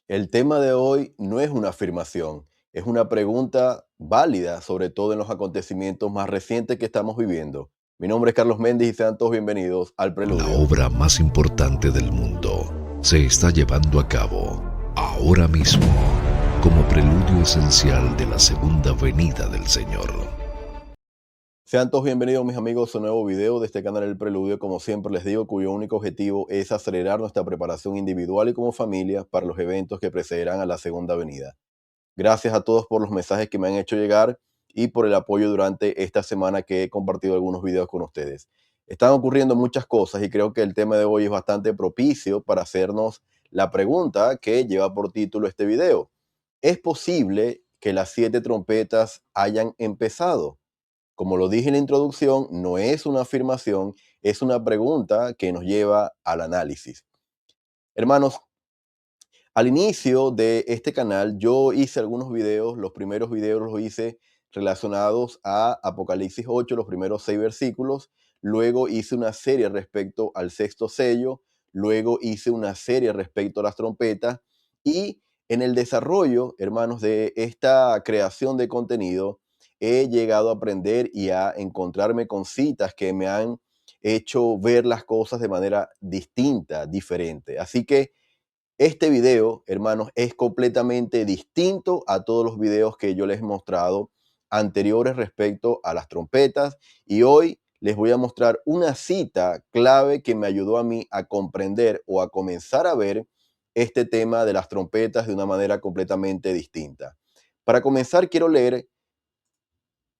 El tema de hoy no es una afirmación, es una pregunta válida, sobre todo en los acontecimientos más recientes que estamos viviendo. Mi nombre es Carlos Méndez y sean todos bienvenidos al La Preludio. obra más importante del mundo se está llevando a cabo ahora mismo como preludio esencial de la segunda venida del Señor. Sean todos bienvenidos, mis amigos, a un nuevo video de este canal El Preludio, como siempre les digo, cuyo único objetivo es acelerar nuestra preparación individual y como familia para los eventos que precederán a la segunda venida. Gracias a todos por los mensajes que me han hecho llegar y por el apoyo durante esta semana que he compartido algunos videos con ustedes. Están ocurriendo muchas cosas y creo que el tema de hoy es bastante propicio para hacernos la pregunta que lleva por título este video. ¿Es posible que las 7 trompetas hayan empezado? Como lo dije en la introducción, no es una afirmación, es una pregunta que nos lleva al análisis. Hermanos, al inicio de este canal yo hice algunos videos, los primeros videos los hice relacionados a Apocalipsis 8, los primeros 6 versículos, luego hice una serie respecto al sexto sello, luego hice una serie respecto a las trompetas y en el desarrollo, hermanos, de esta creación de contenido, he llegado a aprender y a encontrarme con citas que me han hecho ver las cosas de manera distinta, diferente. Así que este video, hermanos, es completamente distinto a todos los videos que yo les he mostrado anteriores respecto a las trompetas. Y hoy les voy a mostrar una cita clave que me ayudó a mí a comprender o a comenzar a ver este tema de las trompetas de una manera completamente distinta. Para comenzar, quiero leer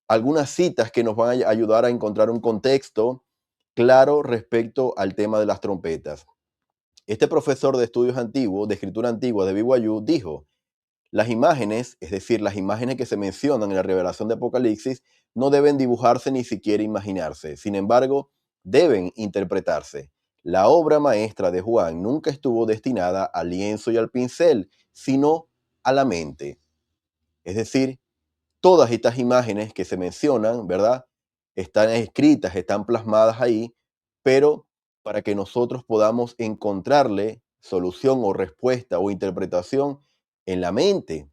algunas citas que nos van a ayudar a encontrar un contexto claro respecto al tema de las trompetas. Este profesor de estudios antiguos, de escritura antigua de BYU, dijo: las imágenes, es decir, las imágenes que se mencionan en la revelación de Apocalipsis, no deben dibujarse ni siquiera imaginarse. Sin embargo, deben interpretarse. La obra maestra de Juan nunca estuvo destinada al lienzo y al pincel, sino a la mente. Es decir, todas estas imágenes que se mencionan, ¿verdad? Están escritas, están plasmadas ahí, pero para que nosotros podamos encontrarle solución o respuesta o interpretación en la mente.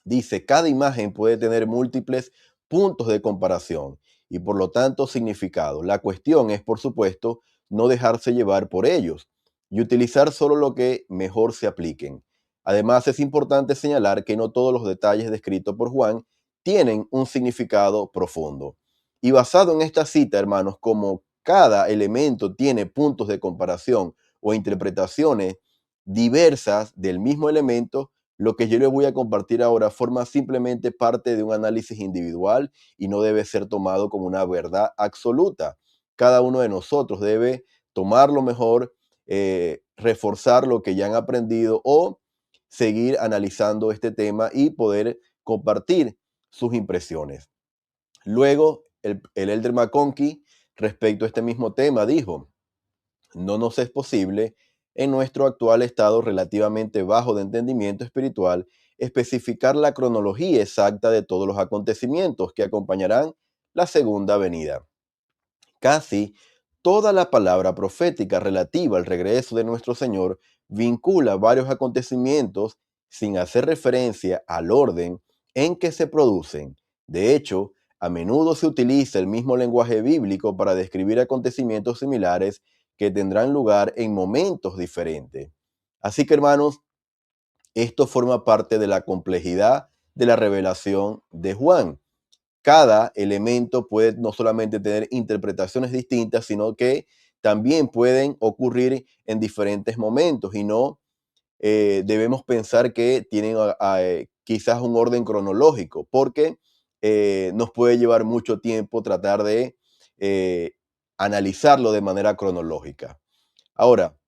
Dice, cada imagen puede tener múltiples puntos de comparación y por lo tanto significado. La cuestión es, por supuesto, no dejarse llevar por ellos y utilizar solo lo que mejor se apliquen. Además, es importante señalar que no todos los detalles descritos por Juan tienen un significado profundo. Y basado en esta cita, hermanos, como cada elemento tiene puntos de comparación o interpretaciones diversas del mismo elemento, lo que yo les voy a compartir ahora forma simplemente parte de un análisis individual y no debe ser tomado como una verdad absoluta. Cada uno de nosotros debe tomar lo mejor, reforzar lo que ya han aprendido o seguir analizando este tema y poder compartir sus impresiones. Luego, el Elder McConkie, respecto a este mismo tema, dijo: no nos es posible, en nuestro actual estado relativamente bajo de entendimiento espiritual, especificar la cronología exacta de todos los acontecimientos que acompañarán la segunda venida. Casi toda la palabra profética relativa al regreso de nuestro Señor vincula varios acontecimientos sin hacer referencia al orden en que se producen. De hecho, a menudo se utiliza el mismo lenguaje bíblico para describir acontecimientos similares que tendrán lugar en momentos diferentes. Así que, hermanos, esto forma parte de la complejidad de la revelación de Juan. Cada elemento puede no solamente tener interpretaciones distintas, sino que también pueden ocurrir en diferentes momentos y no debemos pensar que tienen quizás un orden cronológico, porque nos puede llevar mucho tiempo tratar de eh, analizarlo de manera cronológica. Ahora,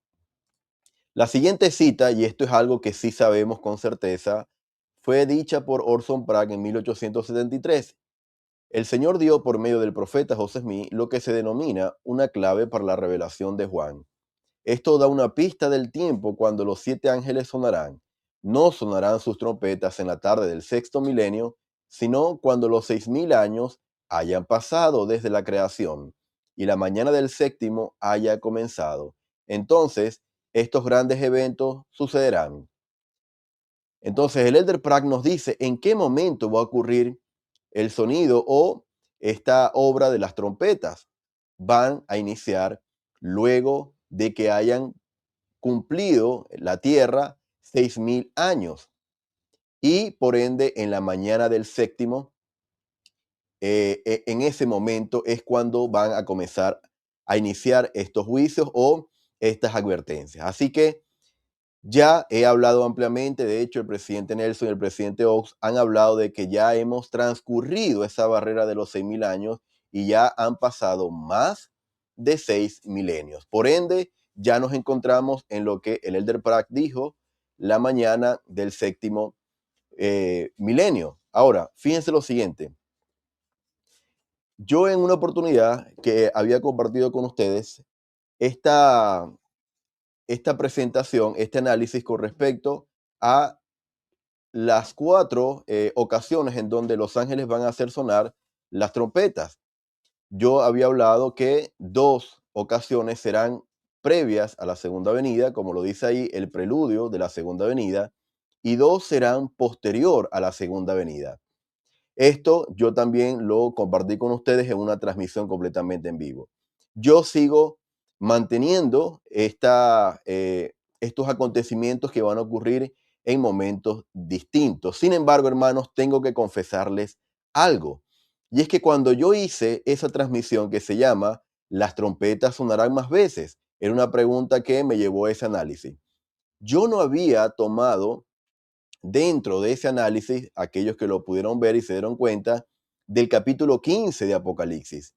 la siguiente cita, y esto es algo que sí sabemos con certeza, fue dicha por Orson Pratt en 1873. El Señor dio por medio del profeta José Smith lo que se denomina una clave para la revelación de Juan. Esto da una pista del tiempo cuando los 7 ángeles sonarán. No sonarán sus trompetas en la tarde del sexto milenio, sino cuando los 6000 años hayan pasado desde la creación y la mañana del séptimo haya comenzado. Entonces, estos grandes eventos sucederán. Entonces el Elder Pratt nos dice en qué momento va a ocurrir el sonido o esta obra de las trompetas. Van a iniciar luego de que hayan cumplido la tierra 6.000 años. Y por ende, en la mañana del séptimo, en ese momento es cuando van a comenzar a iniciar estos juicios o estas advertencias. Así que ya he hablado ampliamente, de hecho el presidente Nelson y el presidente Oaks han hablado de que ya hemos transcurrido esa barrera de los 6.000 años y ya han pasado más de 6 milenios. Por ende, ya nos encontramos en lo que el Elder Pratt dijo la mañana del séptimo milenio. Ahora, fíjense lo siguiente. Yo en una oportunidad que había compartido con ustedes esta, esta presentación, este análisis con respecto a las 4 ocasiones en donde los ángeles van a hacer sonar las trompetas. Yo había hablado que 2 ocasiones serán previas a la segunda venida, como lo dice ahí, el preludio de la segunda venida, y 2 serán posterior a la segunda venida. Esto yo también lo compartí con ustedes en una transmisión completamente en vivo. Yo sigo manteniendo estos acontecimientos que van a ocurrir en momentos distintos. Sin embargo, hermanos, tengo que confesarles algo. Y es que cuando yo hice esa transmisión que se llama "Las trompetas sonarán más veces", era una pregunta que me llevó a ese análisis. Yo no había tomado dentro de ese análisis, aquellos que lo pudieron ver y se dieron cuenta, del capítulo 15 de Apocalipsis.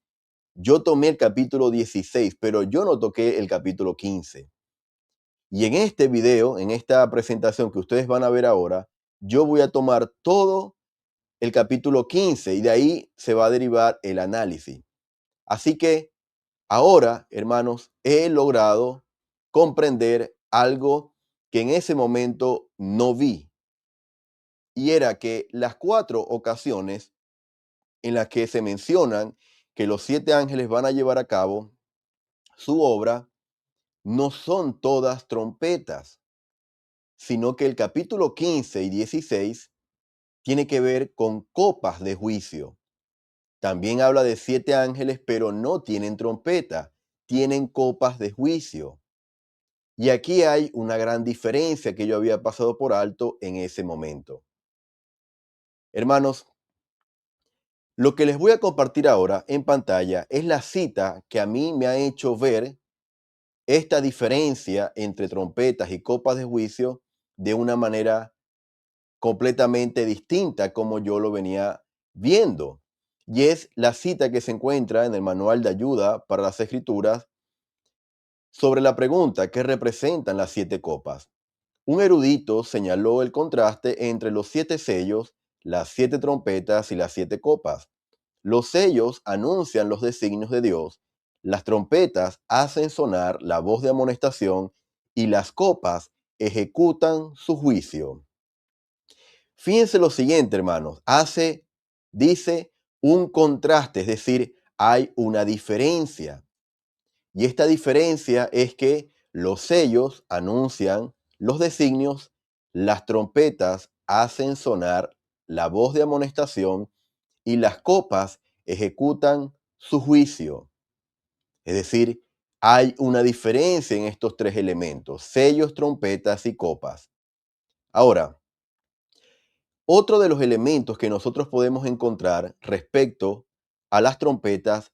Yo tomé el capítulo 16, pero yo no toqué el capítulo 15. Y en este video, en esta presentación que ustedes van a ver ahora, yo voy a tomar todo el capítulo 15 y de ahí se va a derivar el análisis. Así que ahora, hermanos, he logrado comprender algo que en ese momento no vi. Y era que las 4 ocasiones en las que se mencionan que los 7 ángeles van a llevar a cabo su obra no son todas trompetas, sino que el capítulo 15 y 16 tiene que ver con copas de juicio. También habla de 7 ángeles, pero no tienen trompeta, tienen copas de juicio. Y aquí hay una gran diferencia que yo había pasado por alto en ese momento. Hermanos, lo que les voy a compartir ahora en pantalla es la cita que a mí me ha hecho ver esta diferencia entre trompetas y copas de juicio de una manera completamente distinta como yo lo venía viendo. Y es la cita que se encuentra en el manual de ayuda para las escrituras sobre la pregunta ¿qué representan las 7 copas? Un erudito señaló el contraste entre los 7 sellos, las 7 trompetas y las 7 copas. Los sellos anuncian los designios de Dios, las trompetas hacen sonar la voz de amonestación y las copas ejecutan su juicio. Fíjense lo siguiente, hermanos, dice un contraste, es decir, hay una diferencia. Y esta diferencia es que los sellos anuncian los designios, las trompetas hacen sonar la voz de amonestación y las copas ejecutan su juicio. Es decir, hay una diferencia en estos 3 elementos, sellos, trompetas y copas. Ahora, otro de los elementos que nosotros podemos encontrar respecto a las trompetas,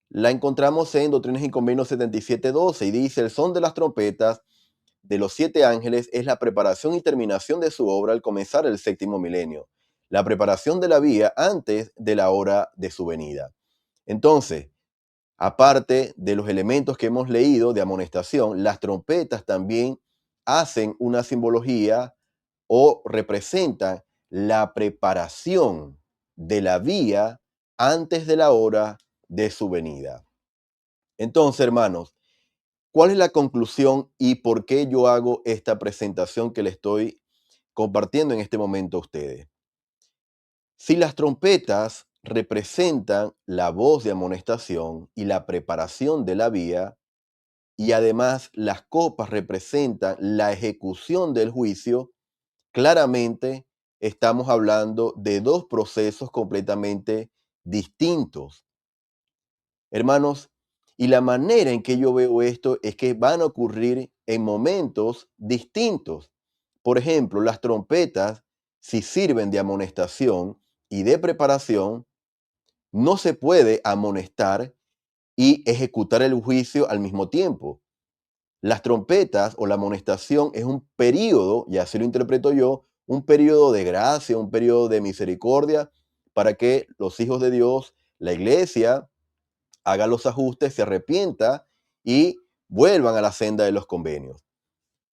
la encontramos en Doctrinas y Convenios 77:12 y dice, el son de las trompetas de los 7 ángeles es la preparación y terminación de su obra al comenzar el séptimo milenio, la preparación de la vía antes de la hora de su venida. Entonces, aparte de los elementos que hemos leído de amonestación, las trompetas también hacen una simbología o representan la preparación de la vía antes de la hora de su venida. Entonces, hermanos, ¿cuál es la conclusión y por qué yo hago esta presentación que le estoy compartiendo en este momento a ustedes? Si las trompetas representan la voz de amonestación y la preparación de la vía, y además las copas representan la ejecución del juicio, Claramente estamos hablando de dos procesos completamente distintos. Hermanos, y la manera en que yo veo esto es que van a ocurrir en momentos distintos. Por ejemplo, las trompetas, si sirven de amonestación y de preparación, no se puede amonestar y ejecutar el juicio al mismo tiempo. Las trompetas o la amonestación es un periodo, y así lo interpreto yo, un periodo de gracia, un periodo de misericordia para que los hijos de Dios, la iglesia, haga los ajustes, se arrepienta y vuelvan a la senda de los convenios.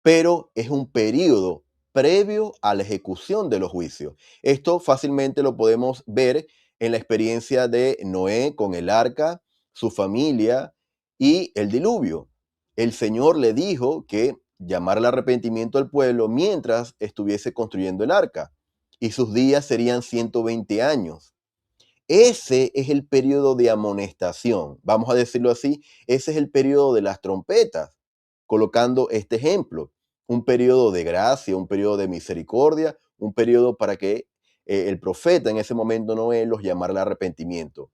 Pero es un periodo previo a la ejecución de los juicios. Esto fácilmente lo podemos ver en la experiencia de Noé con el arca, su familia y el diluvio. El Señor le dijo que llamara al arrepentimiento al pueblo mientras estuviese construyendo el arca, y sus días serían 120 años. Ese es el periodo de amonestación, vamos a decirlo así, ese es el periodo de las trompetas, colocando este ejemplo, un periodo de gracia, un periodo de misericordia, un periodo para que el profeta en ese momento Noé los llamara al arrepentimiento.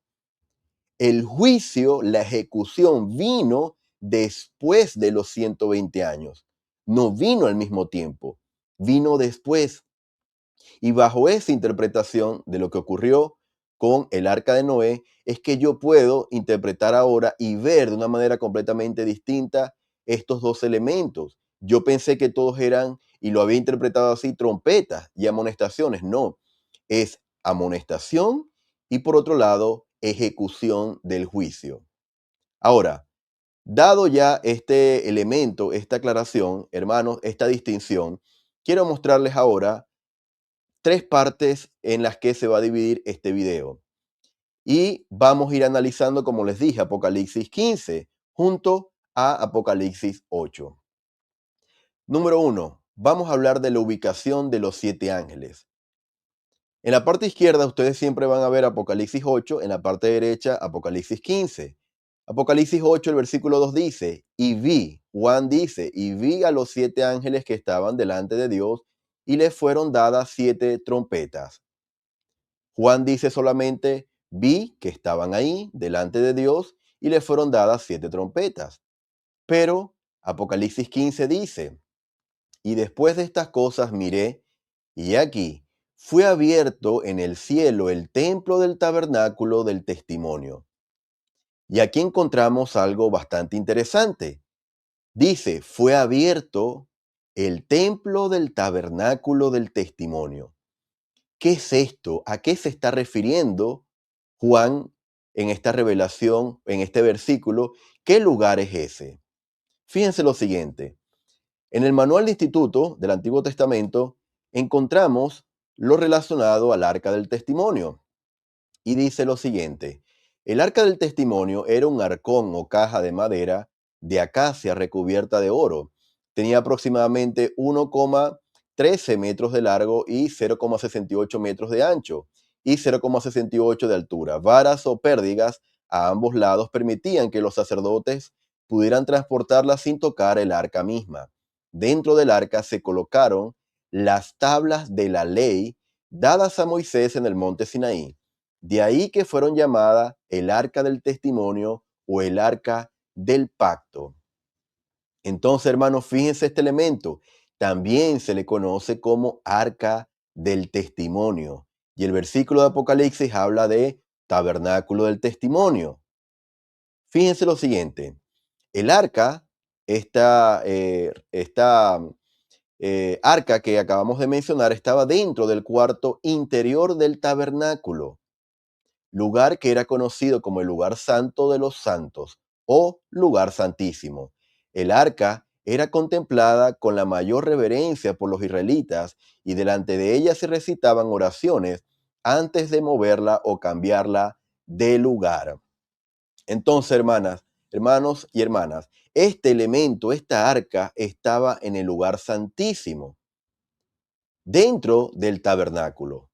El juicio, la ejecución vino después de los 120 años, no vino al mismo tiempo, vino después. Y bajo esa interpretación de lo que ocurrió con el arca de Noé, es que yo puedo interpretar ahora y ver de una manera completamente distinta estos dos elementos. Yo pensé que todos eran, y lo había interpretado así, trompetas y amonestaciones. No, es amonestación y por otro lado, ejecución del juicio. Ahora, dado ya este elemento, esta aclaración, hermanos, esta distinción, quiero mostrarles ahora tres partes en las que se va a dividir este video. Y vamos a ir analizando, como les dije, Apocalipsis 15 junto a Apocalipsis 8. Número 1. Vamos a hablar de la ubicación de los 7 ángeles. En la parte izquierda ustedes siempre van a ver Apocalipsis 8, en la parte derecha Apocalipsis 15. Apocalipsis 8, el versículo 2 dice, y vi, Juan dice, y vi a los 7 ángeles que estaban delante de Dios y les fueron dadas 7 trompetas. Juan dice solamente, vi que estaban ahí delante de Dios y le fueron dadas 7 trompetas. Pero Apocalipsis 15 dice, y después de estas cosas miré, y aquí fue abierto en el cielo el templo del tabernáculo del testimonio. Y aquí encontramos algo bastante interesante. Dice, fue abierto el templo del tabernáculo del testimonio. ¿Qué es esto? ¿A qué se está refiriendo Juan en esta revelación, en este versículo? ¿Qué lugar es ese? Fíjense lo siguiente. En el manual de instituto del Antiguo Testamento encontramos lo relacionado al arca del testimonio. Y dice lo siguiente. El arca del testimonio era un arcón o caja de madera de acacia recubierta de oro. Tenía aproximadamente 1,13 metros de largo y 0,68 metros de ancho y 0,68 de altura. Varas o pérdigas a ambos lados permitían que los sacerdotes pudieran transportarla sin tocar el arca misma. Dentro del arca se colocaron las tablas de la ley dadas a Moisés en el monte Sinaí. De ahí que fueron llamadas el arca del testimonio o el arca del pacto. Entonces, hermanos, fíjense este elemento. También se le conoce como arca del testimonio. Y el versículo de Apocalipsis habla de tabernáculo del testimonio. Fíjense lo siguiente. El arca, esta arca que acabamos de mencionar, estaba dentro del cuarto interior del tabernáculo, lugar que era conocido como el lugar santo de los santos o lugar santísimo. El arca era contemplada con la mayor reverencia por los israelitas y delante de ella se recitaban oraciones antes de moverla o cambiarla de lugar. Entonces, hermanas, hermanos y hermanas, este elemento, esta arca, estaba en el lugar santísimo, dentro del tabernáculo.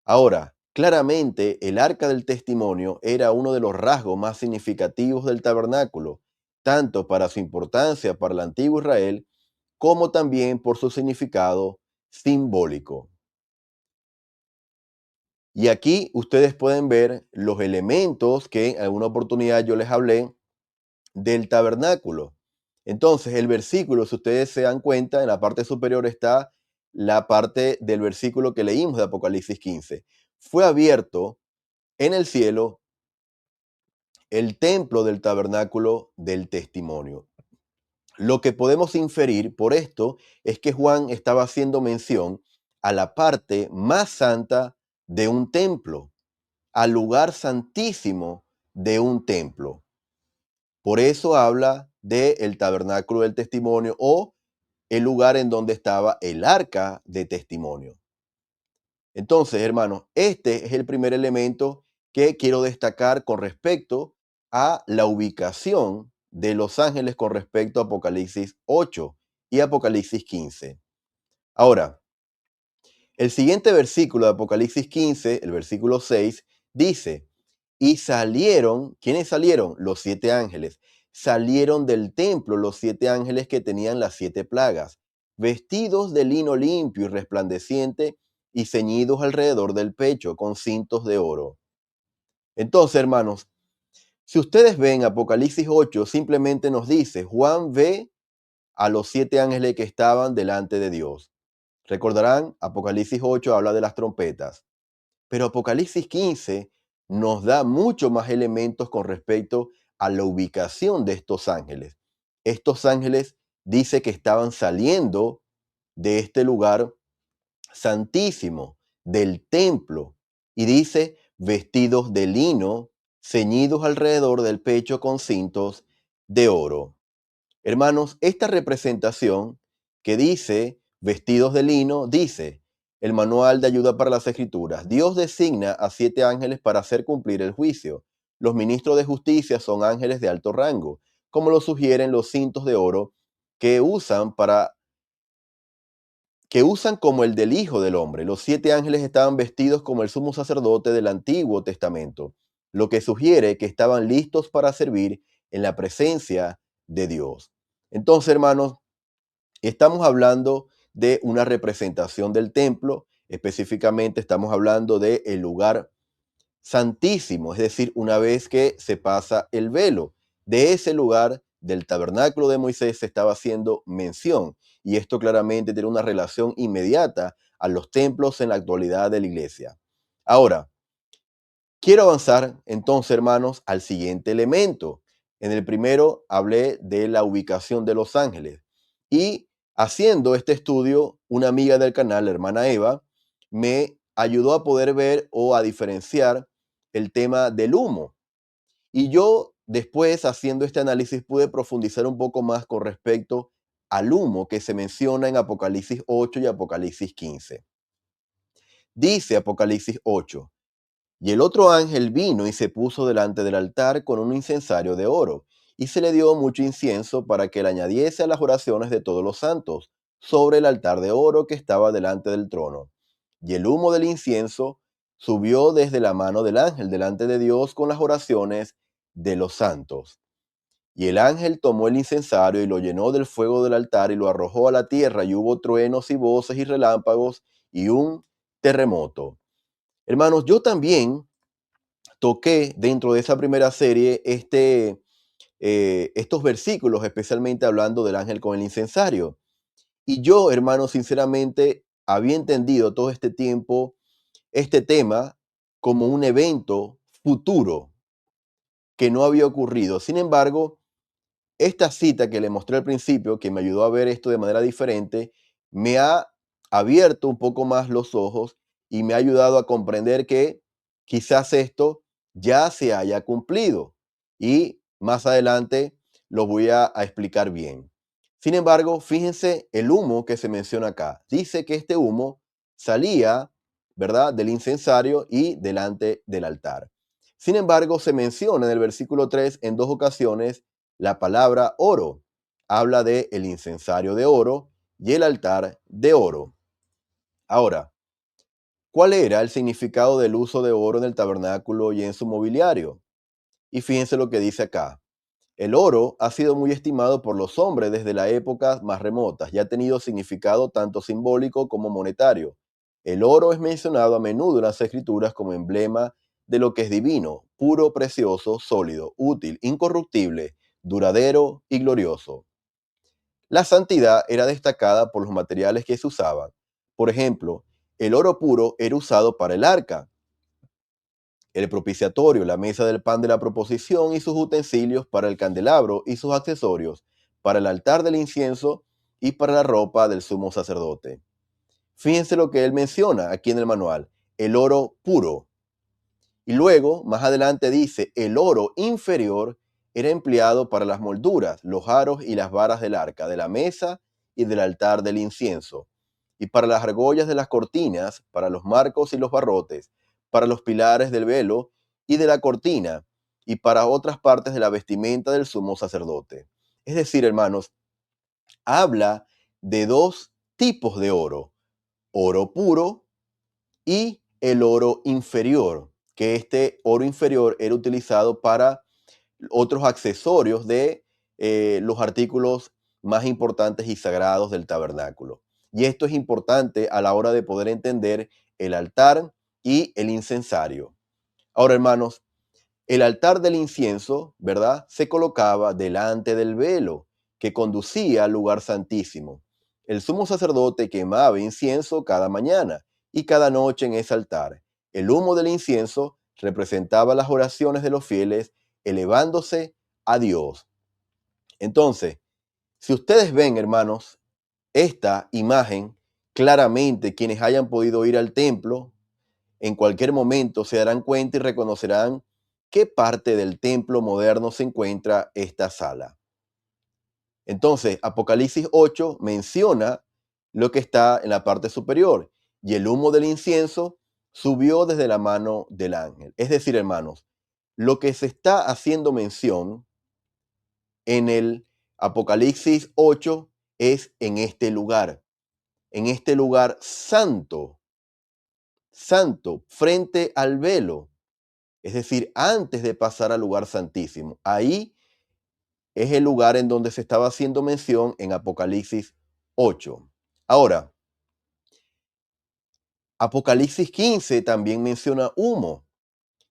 Ahora, claramente el arca del testimonio era uno de los rasgos más significativos del tabernáculo, tanto para su importancia para el antiguo Israel, como también por su significado simbólico. Y aquí ustedes pueden ver los elementos que en alguna oportunidad yo les hablé del tabernáculo. Entonces, el versículo, si ustedes se dan cuenta, en la parte superior está la parte del versículo que leímos de Apocalipsis 15. Fue abierto en el cielo el templo del tabernáculo del testimonio. Lo que podemos inferir por esto es que Juan estaba haciendo mención a la parte más santa de un templo, al lugar santísimo de un templo. Por eso habla del tabernáculo del testimonio o el lugar en donde estaba el arca de testimonio. Entonces, hermanos, este es el primer elemento que quiero destacar con respecto a la ubicación de los ángeles con respecto a Apocalipsis 8 y Apocalipsis 15. Ahora, el siguiente versículo de Apocalipsis 15, el versículo 6, dice, y salieron, ¿quiénes salieron? Los 7 ángeles. Salieron del templo los 7 ángeles que tenían las 7 plagas, vestidos de lino limpio y resplandeciente y ceñidos alrededor del pecho con cintos de oro. Entonces, hermanos, si ustedes ven Apocalipsis 8, simplemente nos dice, Juan ve a los 7 ángeles que estaban delante de Dios. Recordarán, Apocalipsis 8 habla de las trompetas, pero Apocalipsis 15 nos da mucho más elementos con respecto a la ubicación de estos ángeles. Estos ángeles dice que estaban saliendo de este lugar santísimo, del templo, y dice vestidos de lino, ceñidos alrededor del pecho con cintos de oro. Hermanos, esta representación que dice vestidos de lino, dice el manual de ayuda para las escrituras. Dios designa a 7 ángeles para hacer cumplir el juicio. Los ministros de justicia son ángeles de alto rango, como lo sugieren los cintos de oro que usan como el del Hijo del Hombre. Los 7 ángeles estaban vestidos como el sumo sacerdote del Antiguo Testamento, lo que sugiere que estaban listos para servir en la presencia de Dios. Entonces, hermanos, estamos hablando de una representación del templo, específicamente estamos hablando del lugar santísimo, es decir, una vez que se pasa el velo. De ese lugar del tabernáculo de Moisés se estaba haciendo mención, y esto claramente tiene una relación inmediata a los templos en la actualidad de la iglesia. Ahora, quiero avanzar entonces, hermanos, al siguiente elemento. En el primero hablé de la ubicación de los ángeles, y haciendo este estudio, una amiga del canal, la hermana Eva, me ayudó a poder ver o a diferenciar el tema del humo. Y yo después, haciendo este análisis, pude profundizar un poco más con respecto al humo que se menciona en Apocalipsis 8 y Apocalipsis 15. Dice Apocalipsis 8, y el otro ángel vino y se puso delante del altar con un incensario de oro, y se le dio mucho incienso para que le añadiese a las oraciones de todos los santos sobre el altar de oro que estaba delante del trono. Y el humo del incienso subió desde la mano del ángel delante de Dios con las oraciones de los santos. Y el ángel tomó el incensario y lo llenó del fuego del altar y lo arrojó a la tierra, y hubo truenos y voces y relámpagos y un terremoto. Hermanos, yo también toqué dentro de esa primera serie estos versículos, especialmente hablando del ángel con el incensario. Y yo, hermanos, sinceramente, había entendido todo este tiempo este tema como un evento futuro que no había ocurrido. Sin embargo, esta cita que le mostré al principio, que me ayudó a ver esto de manera diferente, me ha abierto un poco más los ojos y me ha ayudado a comprender que quizás esto ya se haya cumplido. Y más adelante lo voy a explicar bien. Sin embargo, fíjense el humo que se menciona acá. Dice que este humo salía, ¿verdad?, del incensario y delante del altar. Sin embargo, se menciona en el versículo 3 en 2 ocasiones la palabra oro. Habla de el incensario de oro y el altar de oro. Ahora, ¿cuál era el significado del uso de oro en el tabernáculo y en su mobiliario? Y fíjense lo que dice acá. El oro ha sido muy estimado por los hombres desde las épocas más remotas y ha tenido significado tanto simbólico como monetario. El oro es mencionado a menudo en las escrituras como emblema de lo que es divino, puro, precioso, sólido, útil, incorruptible, duradero y glorioso. La santidad era destacada por los materiales que se usaban. Por ejemplo, el oro puro era usado para el arca, el propiciatorio, la mesa del pan de la proposición y sus utensilios, para el candelabro y sus accesorios, para el altar del incienso y para la ropa del sumo sacerdote. Fíjense lo que él menciona aquí en el manual, el oro puro. Y luego, más adelante dice, el oro inferior era empleado para las molduras, los aros y las varas del arca, de la mesa y del altar del incienso, y para las argollas de las cortinas, para los marcos y los barrotes, para los pilares del velo y de la cortina, y para otras partes de la vestimenta del sumo sacerdote. Es decir, hermanos, habla de dos tipos de oro puro y el oro inferior, que este oro inferior era utilizado para otros accesorios de los artículos más importantes y sagrados del tabernáculo. Y esto es importante a la hora de poder entender el altar y el incensario. Ahora, hermanos, el altar del incienso, ¿verdad? Se colocaba delante del velo que conducía al lugar santísimo. El sumo sacerdote quemaba incienso cada mañana y cada noche en ese altar. El humo del incienso representaba las oraciones de los fieles elevándose a Dios. Entonces, si ustedes ven, hermanos, esta imagen, claramente quienes hayan podido ir al templo en cualquier momento se darán cuenta y reconocerán qué parte del templo moderno se encuentra esta sala. Entonces, Apocalipsis 8 menciona lo que está en la parte superior, y el humo del incienso subió desde la mano del ángel. Es decir, hermanos, lo que se está haciendo mención en el Apocalipsis 8 es en este lugar santo, santo, frente al velo, es decir, antes de pasar al lugar santísimo. Ahí es el lugar en donde se estaba haciendo mención en Apocalipsis 8. Ahora, Apocalipsis 15 también menciona humo,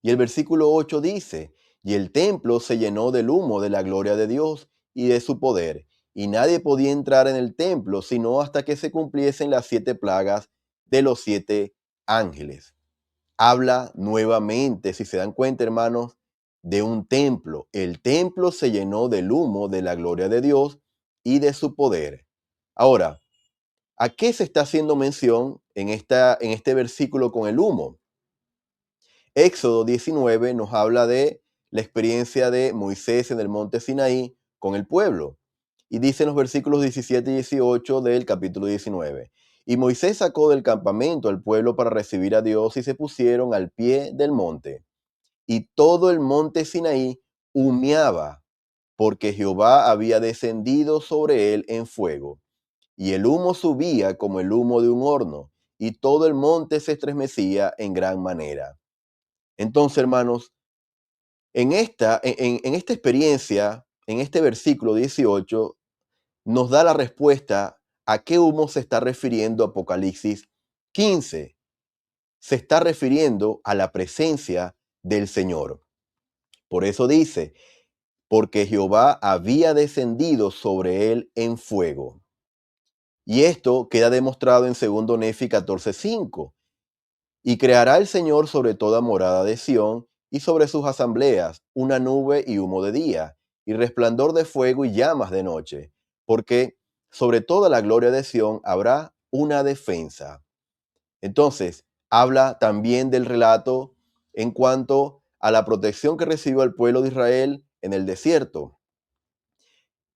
y el versículo 8 dice, y el templo se llenó del humo de la gloria de Dios y de su poder, y nadie podía entrar en el templo sino hasta que se cumpliesen las 7 plagas de los 7 ángeles. Habla nuevamente, si se dan cuenta, hermanos, de un templo. El templo se llenó del humo de la gloria de Dios y de su poder. Ahora, ¿a qué se está haciendo mención en este versículo con el humo? Éxodo 19 nos habla de la experiencia de Moisés en el monte Sinaí con el pueblo. Y dice en los versículos 17 y 18 del capítulo 19. Y Moisés sacó del campamento al pueblo para recibir a Dios y se pusieron al pie del monte. Y todo el monte Sinaí humeaba, porque Jehová había descendido sobre él en fuego. Y el humo subía como el humo de un horno, y todo el monte se estremecía en gran manera. Entonces, hermanos, en esta experiencia, en este versículo 18, nos da la respuesta a qué humo se está refiriendo Apocalipsis 15. Se está refiriendo a la presencia del Señor. Por eso dice, porque Jehová había descendido sobre él en fuego. Y esto queda demostrado en 2 Nefi 14:5. Y creará el Señor sobre toda morada de Sión y sobre sus asambleas una nube y humo de día, y resplandor de fuego y llamas de noche, porque sobre toda la gloria de Sión habrá una defensa. Entonces, habla también del relato en cuanto a la protección que recibió el pueblo de Israel en el desierto.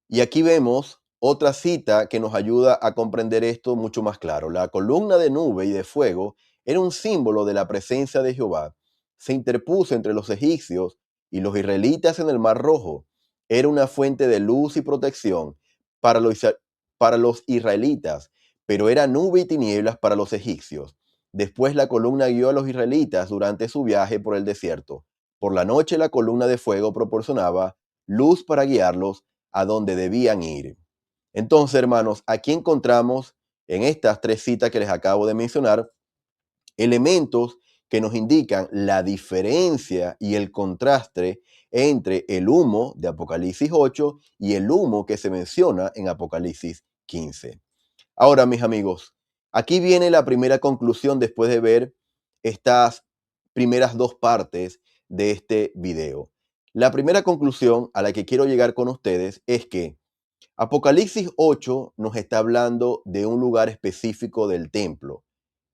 Y aquí vemos otra cita que nos ayuda a comprender esto mucho más claro. La columna de nube y de fuego era un símbolo de la presencia de Jehová. Se interpuso entre los egipcios y los israelitas en el Mar Rojo. Era una fuente de luz y protección para los israelitas, pero era nube y tinieblas para los egipcios. Después la columna guió a los israelitas durante su viaje por el desierto. Por la noche la columna de fuego proporcionaba luz para guiarlos a donde debían ir. Entonces, hermanos, aquí encontramos en estas tres citas que les acabo de mencionar elementos que nos indican la diferencia y el contraste entre el humo de Apocalipsis 8 y el humo que se menciona en Apocalipsis 15. Ahora, mis amigos, aquí viene la primera conclusión después de ver estas primeras dos partes de este video. La primera conclusión a la que quiero llegar con ustedes es que Apocalipsis 8 nos está hablando de un lugar específico del templo,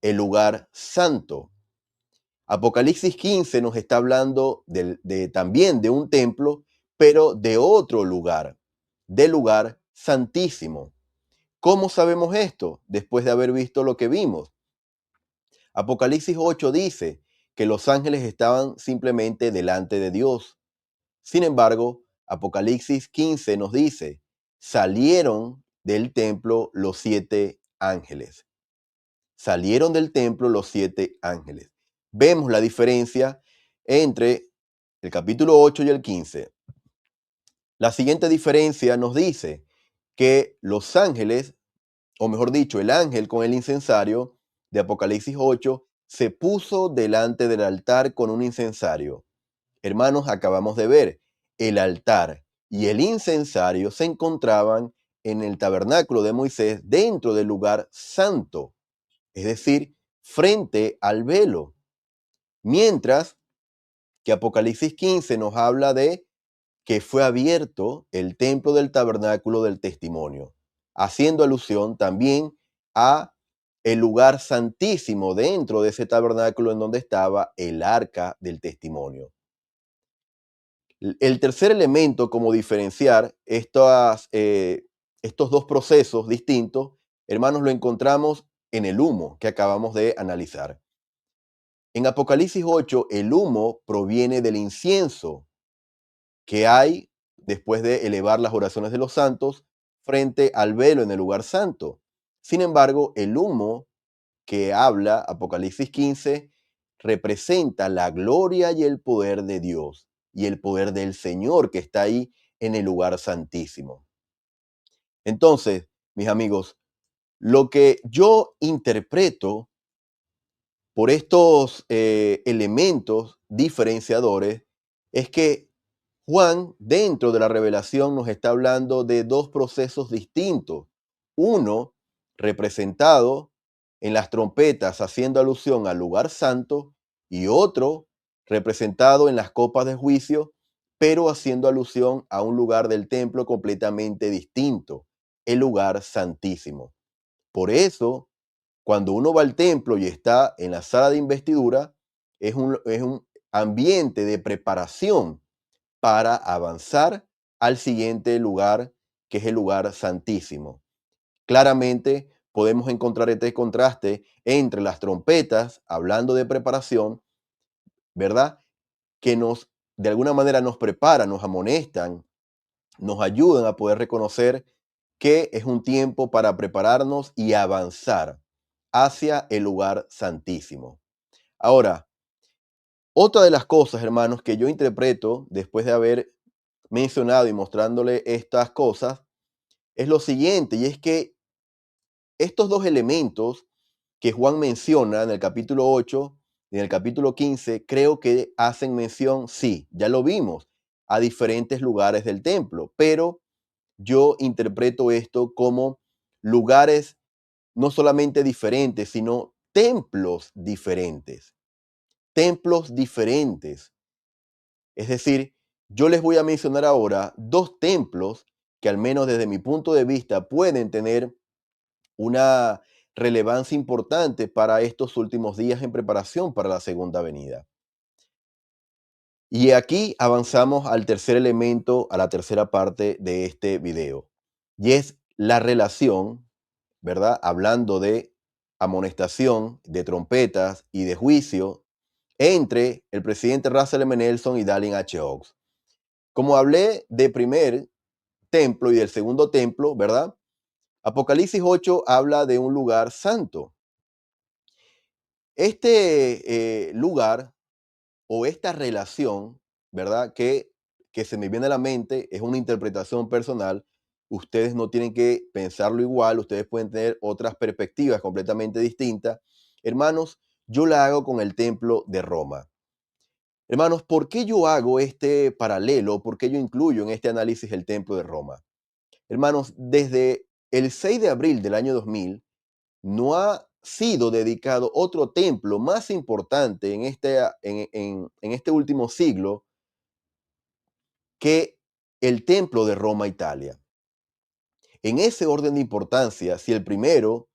el lugar santo. Apocalipsis 15 nos está hablando también de un templo, pero de otro lugar, del lugar santísimo. ¿Cómo sabemos esto? Después de haber visto lo que vimos. Apocalipsis 8 dice que los ángeles estaban simplemente delante de Dios. Sin embargo, Apocalipsis 15 nos dice, salieron del templo los 7 ángeles. Salieron del templo los 7 ángeles. Vemos la diferencia entre el capítulo 8 y el 15. La siguiente diferencia nos dice que los ángeles, o mejor dicho, el ángel con el incensario de Apocalipsis 8, se puso delante del altar con un incensario. Hermanos, acabamos de ver, el altar y el incensario se encontraban en el tabernáculo de Moisés dentro del lugar santo, es decir, frente al velo. Mientras que Apocalipsis 15 nos habla de que fue abierto el templo del tabernáculo del testimonio, haciendo alusión también a el lugar santísimo dentro de ese tabernáculo en donde estaba el arca del testimonio. El tercer elemento como diferenciar estos dos procesos distintos, hermanos, lo encontramos en el humo que acabamos de analizar. En Apocalipsis 8, el humo proviene del incienso que hay después de elevar las oraciones de los santos frente al velo en el lugar santo. Sin embargo, el humo que habla Apocalipsis 15 representa la gloria y el poder de Dios y el poder del Señor que está ahí en el lugar santísimo. Entonces, mis amigos, lo que yo interpreto por estos elementos diferenciadores es que Juan, dentro de la revelación, nos está hablando de dos procesos distintos. Uno, representado en las trompetas, haciendo alusión al lugar santo, y otro, representado en las copas de juicio, pero haciendo alusión a un lugar del templo completamente distinto, el lugar santísimo. Por eso, cuando uno va al templo y está en la sala de investidura, es un ambiente de preparación para avanzar al siguiente lugar, que es el lugar santísimo. Claramente podemos encontrar este contraste entre las trompetas, hablando de preparación, ¿verdad? Que de alguna manera nos preparan, nos amonestan, nos ayudan a poder reconocer que es un tiempo para prepararnos y avanzar hacia el lugar santísimo. Ahora, otra de las cosas, hermanos, que yo interpreto después de haber mencionado y mostrándole estas cosas, es lo siguiente, y es que estos dos elementos que Juan menciona en el capítulo 8 y en el capítulo 15, creo que hacen mención, sí, ya lo vimos, a diferentes lugares del templo, pero yo interpreto esto como lugares no solamente diferentes, sino templos diferentes. Templos diferentes. Es decir, yo les voy a mencionar ahora dos templos que al menos desde mi punto de vista pueden tener una relevancia importante para estos últimos días en preparación para la segunda venida. Y aquí avanzamos al tercer elemento, a la tercera parte de este video, y es la relación, ¿verdad? Hablando de amonestación, de trompetas y de juicio entre el presidente Russell M. Nelson y Dallin H. Oaks. Como hablé de primer templo y del segundo templo, ¿verdad? Apocalipsis 8 habla de un lugar santo. Este lugar o esta relación, ¿verdad? Que que se me viene a la mente, es una interpretación personal. Ustedes no tienen que pensarlo igual, ustedes pueden tener otras perspectivas completamente distintas. Hermanos, yo la hago con el templo de Roma. Hermanos, ¿por qué yo hago este paralelo? ¿Por qué yo incluyo en este análisis el templo de Roma? Hermanos, desde el 6 de abril del año 2000, no ha sido dedicado otro templo más importante en este último siglo que el templo de Roma, Italia. En ese orden de importancia, si el primero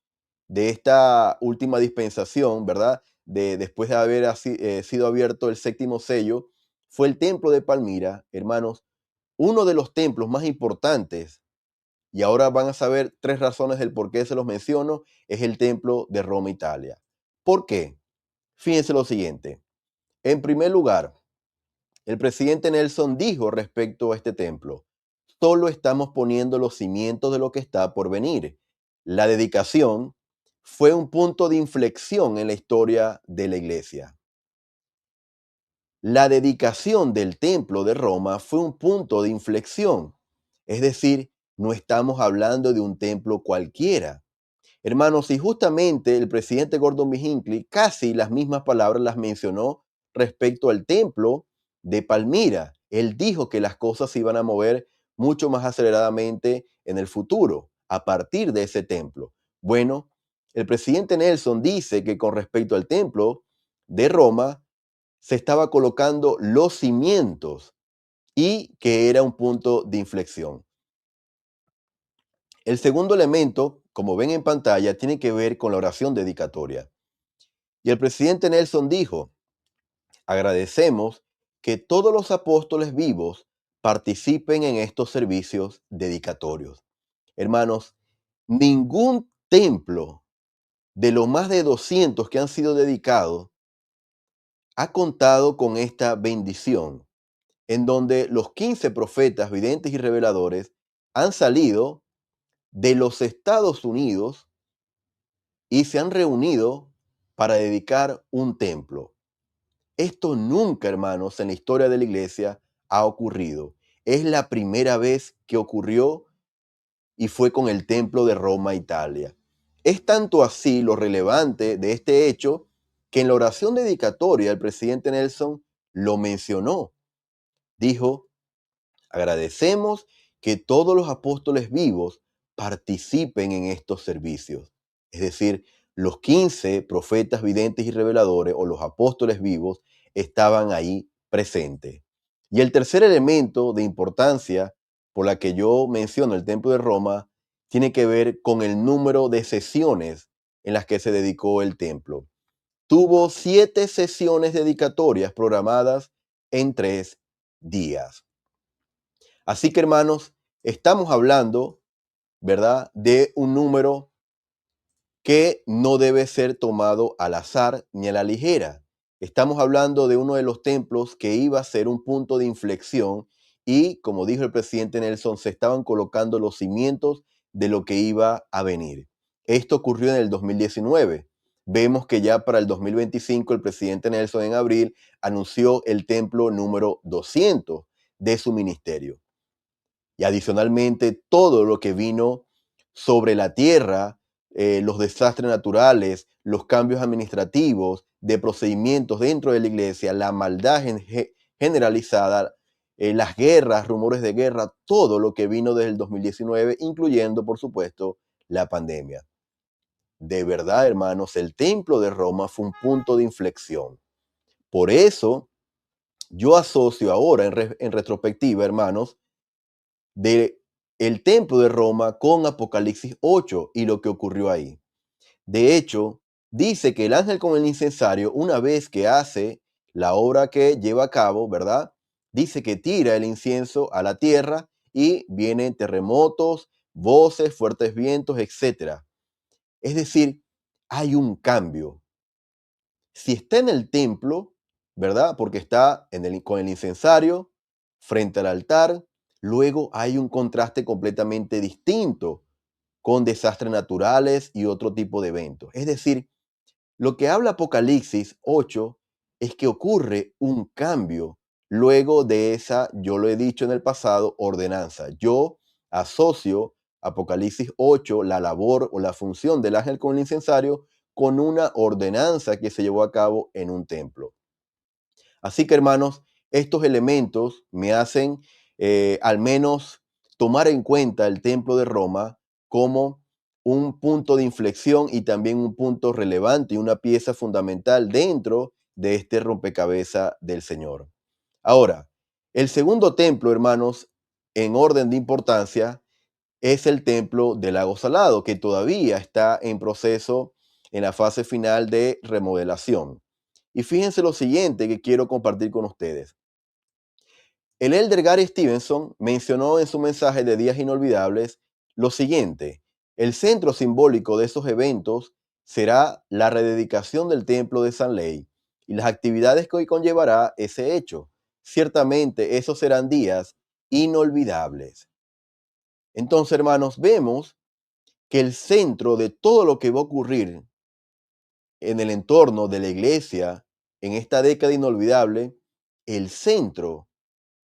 de esta última dispensación, ¿verdad? Después de haber sido abierto el séptimo sello, fue el templo de Palmira, hermanos, uno de los templos más importantes, y ahora van a saber tres razones del por qué se los menciono, es el templo de Roma, Italia. ¿Por qué? Fíjense lo siguiente. En primer lugar, el presidente Nelson dijo respecto a este templo: solo estamos poniendo los cimientos de lo que está por venir. La dedicación fue un punto de inflexión en la historia de la iglesia. La dedicación del templo de Roma fue un punto de inflexión. Es decir, no estamos hablando de un templo cualquiera. Hermanos, y justamente el presidente Gordon B. Hinckley casi las mismas palabras las mencionó respecto al templo de Palmira. Él dijo que las cosas se iban a mover mucho más aceleradamente en el futuro, a partir de ese templo. Bueno, el presidente Nelson dice que con respecto al templo de Roma, se estaba colocando los cimientos y que era un punto de inflexión. El segundo elemento, como ven en pantalla, tiene que ver con la oración dedicatoria. Y el presidente Nelson dijo: agradecemos que todos los apóstoles vivos participen en estos servicios dedicatorios. Hermanos, ningún templo de los más de 200 que han sido dedicados ha contado con esta bendición, en donde los 15 profetas, videntes y reveladores han salido de los Estados Unidos y se han reunido para dedicar un templo. Esto nunca, hermanos, en la historia de la iglesia ha ocurrido. Es la primera vez que ocurrió y fue con el templo de Roma, Italia. Es tanto así lo relevante de este hecho que en la oración dedicatoria el presidente Nelson lo mencionó. Dijo: agradecemos que todos los apóstoles vivos participen en estos servicios. Es decir, los 15 profetas, videntes y reveladores, o los apóstoles vivos, estaban ahí presentes. Y el tercer elemento de importancia por la que yo menciono el templo de Roma tiene que ver con el número de sesiones en las que se dedicó el templo. Tuvo 7 sesiones dedicatorias programadas en 3 días. Así que, hermanos, estamos hablando, ¿verdad?, de un número que no debe ser tomado al azar ni a la ligera. Estamos hablando de uno de los templos que iba a ser un punto de inflexión y, como dijo el presidente Nelson, se estaban colocando los cimientos de lo que iba a venir. Esto ocurrió en el 2019. Vemos que ya para el 2025 el presidente Nelson en abril anunció el templo número 200 de su ministerio. Y adicionalmente todo lo que vino sobre la tierra, los desastres naturales, los cambios administrativos, de procedimientos dentro de la iglesia, la maldad generalizada, las guerras, rumores de guerra, todo lo que vino desde el 2019, incluyendo, por supuesto, la pandemia. De verdad, hermanos, el templo de Roma fue un punto de inflexión. Por eso, yo asocio ahora, en retrospectiva, hermanos, de el templo de Roma con Apocalipsis 8 y lo que ocurrió ahí. De hecho, dice que el ángel con el incensario, una vez que hace la obra que lleva a cabo, ¿verdad? Dice que tira el incienso a la tierra y vienen terremotos, voces, fuertes vientos, etc. Es decir, hay un cambio. Si está en el templo, ¿verdad? Porque está con el incensario frente al altar, luego hay un contraste completamente distinto con desastres naturales y otro tipo de eventos. Es decir, lo que habla Apocalipsis 8 es que ocurre un cambio. luego de esa, yo lo he dicho en el pasado, ordenanza. Yo asocio Apocalipsis 8, la labor o la función del ángel con el incensario, con una ordenanza que se llevó a cabo en un templo. Así que, hermanos, estos elementos me hacen al menos tomar en cuenta el templo de Roma como un punto de inflexión y también un punto relevante y una pieza fundamental dentro de este rompecabezas del Señor. Ahora, el segundo templo, hermanos, en orden de importancia, es el templo del lago Salado, que todavía está en proceso en la fase final de remodelación. Y fíjense lo siguiente que quiero compartir con ustedes. El elder Gary Stevenson mencionó en su mensaje de Días Inolvidables lo siguiente: el centro simbólico de esos eventos será la rededicación del templo de San Ley y las actividades que hoy conllevará ese hecho. Ciertamente esos serán días inolvidables. Entonces, hermanos, vemos que el centro de todo lo que va a ocurrir en el entorno de la iglesia en esta década inolvidable, el centro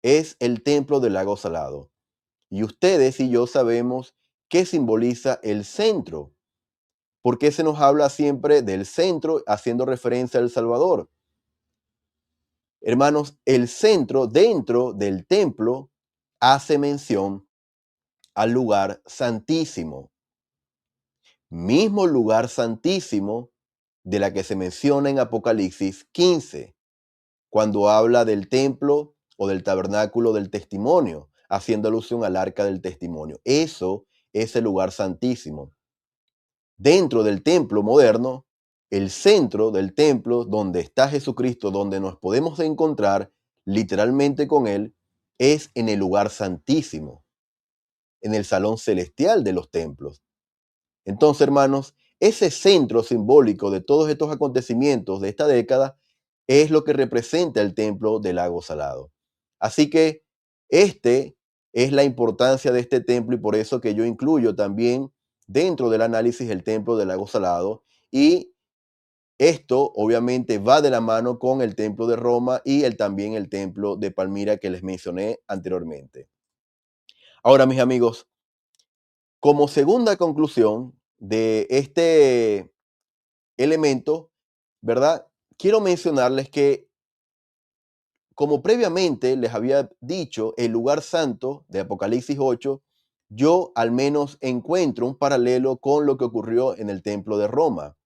es el templo del lago Salado. Y ustedes y yo sabemos qué simboliza el centro. ¿Por qué se nos habla siempre del centro haciendo referencia al Salvador? Hermanos, el centro dentro del templo hace mención al lugar santísimo. Mismo lugar santísimo de la que se menciona en Apocalipsis 15, cuando habla del templo o del tabernáculo del testimonio, haciendo alusión al arca del testimonio. Eso es el lugar santísimo. Dentro del templo moderno, el centro del templo donde está Jesucristo, donde nos podemos encontrar literalmente con Él, es en el lugar santísimo, en el salón celestial de los templos. Entonces, hermanos, ese centro simbólico de todos estos acontecimientos de esta década es lo que representa el templo del lago Salado. Así que este es la importancia de este templo y por eso que yo incluyo también dentro del análisis el templo del lago Salado, y esto obviamente va de la mano con el templo de Roma y también el templo de Palmira que les mencioné anteriormente. Ahora, mis amigos, como segunda conclusión de este elemento, ¿verdad? Quiero mencionarles que, como previamente les había dicho, el lugar santo de Apocalipsis 8, yo al menos encuentro un paralelo con lo que ocurrió en el templo de Roma,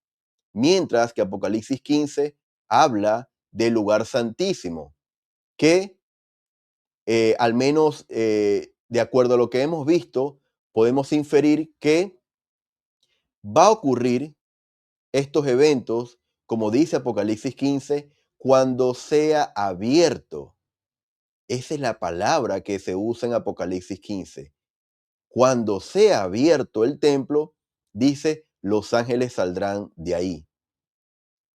mientras que Apocalipsis 15 habla del lugar santísimo, que al menos de acuerdo a lo que hemos visto, podemos inferir que va a ocurrir estos eventos, como dice Apocalipsis 15, cuando sea abierto. Esa es la palabra que se usa en Apocalipsis 15. Cuando sea abierto el templo, dice, los ángeles saldrán de ahí.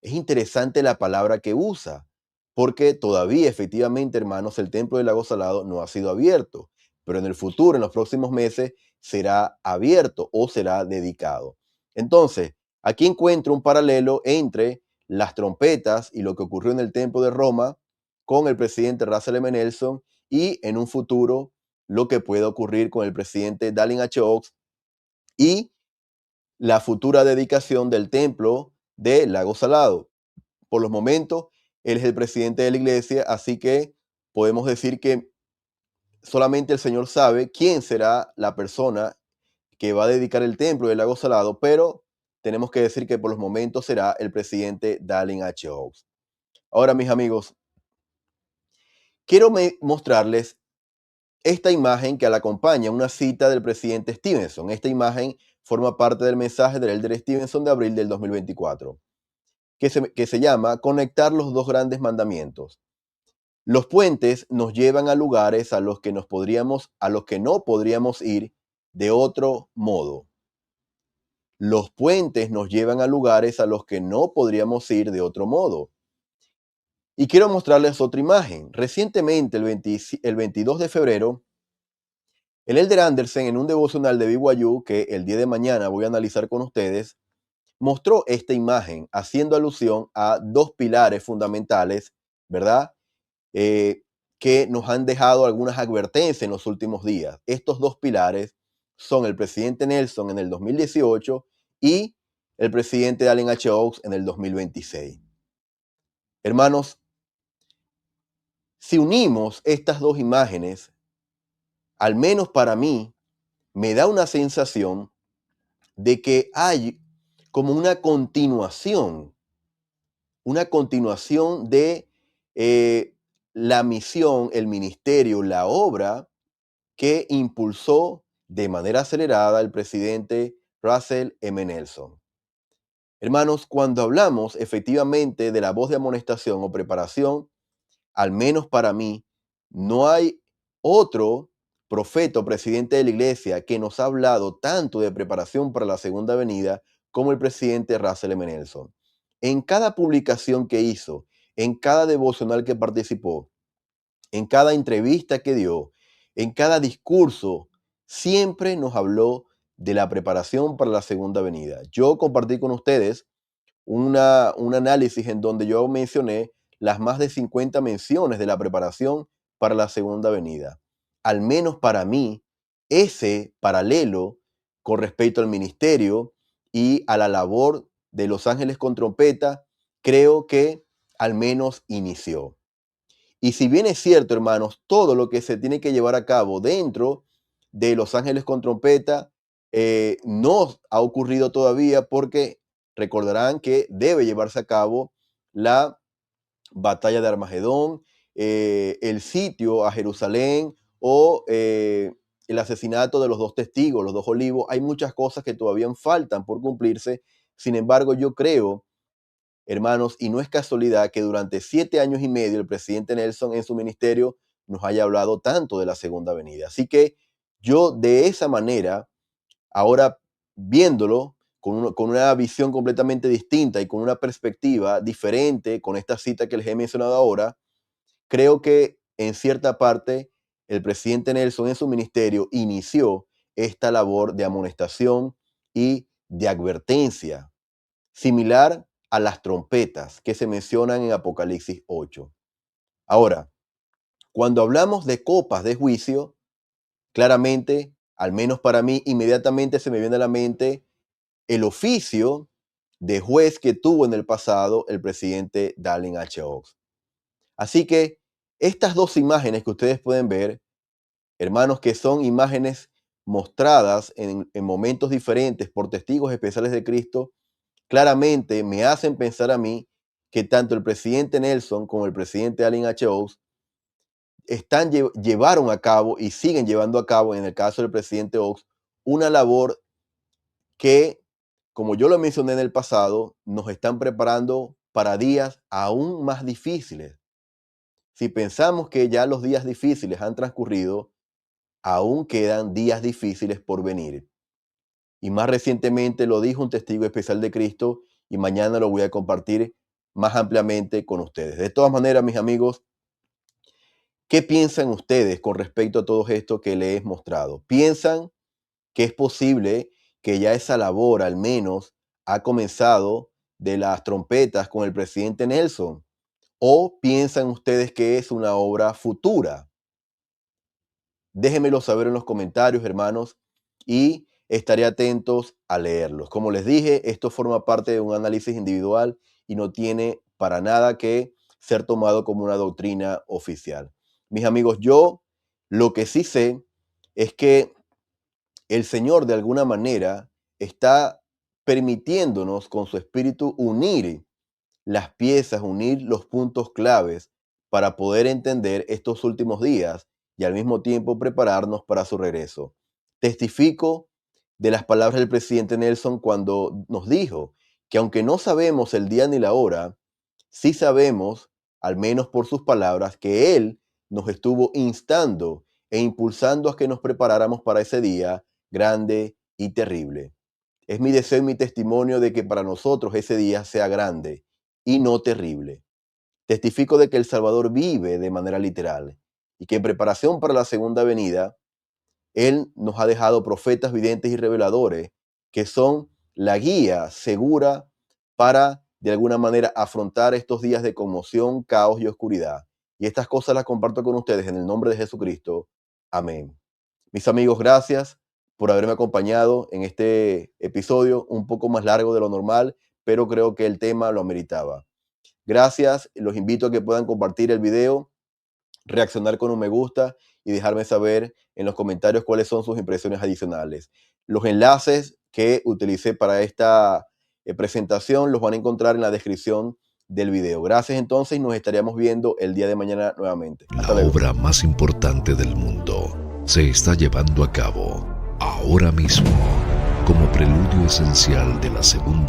Es interesante la palabra que usa, porque todavía efectivamente, hermanos, el templo del lago Salado no ha sido abierto, pero en el futuro, en los próximos meses, será abierto o será dedicado. Entonces, aquí encuentro un paralelo entre las trompetas y lo que ocurrió en el templo de Roma con el presidente Russell M. Nelson, y en un futuro lo que puede ocurrir con el presidente Dallin H. Oaks y la futura dedicación del templo del lago Salado. Por los momentos, él es el presidente de la iglesia, así que podemos decir que solamente el Señor sabe quién será la persona que va a dedicar el templo del lago Salado, pero tenemos que decir que por los momentos será el presidente Dallin H. Oaks. Ahora, mis amigos, quiero mostrarles esta imagen que la acompaña una cita del presidente Stevenson. Esta imagen forma parte del mensaje del elder Stevenson de abril del 2024, que se llama Conectar los dos grandes mandamientos. Los puentes nos llevan a lugares a los que no podríamos ir de otro modo. Los puentes nos llevan a lugares a los que no podríamos ir de otro modo. Y quiero mostrarles otra imagen. Recientemente, el 22 de febrero, el elder Anderson, en un devocional de BYU que el día de mañana voy a analizar con ustedes, mostró esta imagen haciendo alusión a dos pilares fundamentales, ¿verdad? que nos han dejado algunas advertencias en los últimos días. Estos dos pilares son el presidente Nelson en el 2018 y el presidente Dallin H. Oaks en el 2026. Hermanos, si unimos estas dos imágenes, al menos para mí, me da una sensación de que hay como una continuación de la misión, el ministerio, la obra que impulsó de manera acelerada el presidente Russell M. Nelson. Hermanos, cuando hablamos efectivamente de la voz de amonestación o preparación, al menos para mí, no hay otro profeta o presidente de la iglesia que nos ha hablado tanto de preparación para la segunda venida como el presidente Russell M. Nelson. En cada publicación que hizo, en cada devocional que participó, en cada entrevista que dio, en cada discurso, siempre nos habló de la preparación para la segunda venida. Yo compartí con ustedes un análisis en donde yo mencioné las más de 50 menciones de la preparación para la segunda venida. Al menos para mí, ese paralelo con respecto al ministerio y a la labor de los ángeles con trompeta, creo que al menos inició. Y si bien es cierto, hermanos, todo lo que se tiene que llevar a cabo dentro de Los Ángeles con Trompeta no ha ocurrido todavía porque recordarán que debe llevarse a cabo la batalla de Armagedón, el sitio a Jerusalén o el asesinato de los dos testigos, los dos olivos. Hay muchas cosas que todavía faltan por cumplirse. Sin embargo, yo creo, hermanos, y no es casualidad que durante 7 años y medio el presidente Nelson en su ministerio nos haya hablado tanto de la segunda venida. Así que yo de esa manera, ahora viéndolo con una visión completamente distinta y con una perspectiva diferente con esta cita que les he mencionado ahora, creo que en cierta parte el presidente Nelson en su ministerio inició esta labor de amonestación y de advertencia similar a las trompetas que se mencionan en Apocalipsis 8. Ahora, cuando hablamos de copas de juicio, claramente, al menos para mí, inmediatamente se me viene a la mente el oficio de juez que tuvo en el pasado el presidente Dallin H. Oaks. Así que estas dos imágenes que ustedes pueden ver, hermanos, que son imágenes mostradas en momentos diferentes por testigos especiales de Cristo, claramente me hacen pensar a mí que tanto el presidente Nelson como el presidente Dallin H. Oaks llevaron a cabo y siguen llevando a cabo, en el caso del presidente Oaks, una labor que, como yo lo mencioné en el pasado, nos están preparando para días aún más difíciles. Si pensamos que ya los días difíciles han transcurrido, aún quedan días difíciles por venir. Y más recientemente lo dijo un testigo especial de Cristo y mañana lo voy a compartir más ampliamente con ustedes. De todas maneras, mis amigos, ¿qué piensan ustedes con respecto a todo esto que les he mostrado? ¿Piensan que es posible que ya esa labor al menos ha comenzado de las trompetas con el presidente Nelson? ¿O piensan ustedes que es una obra futura? Déjenmelo saber en los comentarios, hermanos, y estaré atentos a leerlos. Como les dije, esto forma parte de un análisis individual y no tiene para nada que ser tomado como una doctrina oficial. Mis amigos, yo lo que sí sé es que el Señor de alguna manera está permitiéndonos con su espíritu unir las piezas, unir los puntos claves para poder entender estos últimos días y al mismo tiempo prepararnos para su regreso. Testifico de las palabras del presidente Nelson cuando nos dijo que aunque no sabemos el día ni la hora, sí sabemos, al menos por sus palabras, que él nos estuvo instando e impulsando a que nos preparáramos para ese día grande y terrible. Es mi deseo y mi testimonio de que para nosotros ese día sea grande y no terrible. Testifico de que el Salvador vive de manera literal y que en preparación para la segunda venida, Él nos ha dejado profetas, videntes y reveladores que son la guía segura para, de alguna manera, afrontar estos días de conmoción, caos y oscuridad. y estas cosas las comparto con ustedes en el nombre de Jesucristo. Amén. Mis amigos, gracias por haberme acompañado en este episodio un poco más largo de lo normal, pero creo que el tema lo ameritaba. Gracias, los invito a que puedan compartir el video, reaccionar con un me gusta y dejarme saber en los comentarios cuáles son sus impresiones adicionales. Los enlaces que utilicé para esta presentación los van a encontrar en la descripción del video. Gracias entonces y nos estaríamos viendo el día de mañana nuevamente. La obra más importante del mundo se está llevando a cabo ahora mismo como preludio esencial de la segunda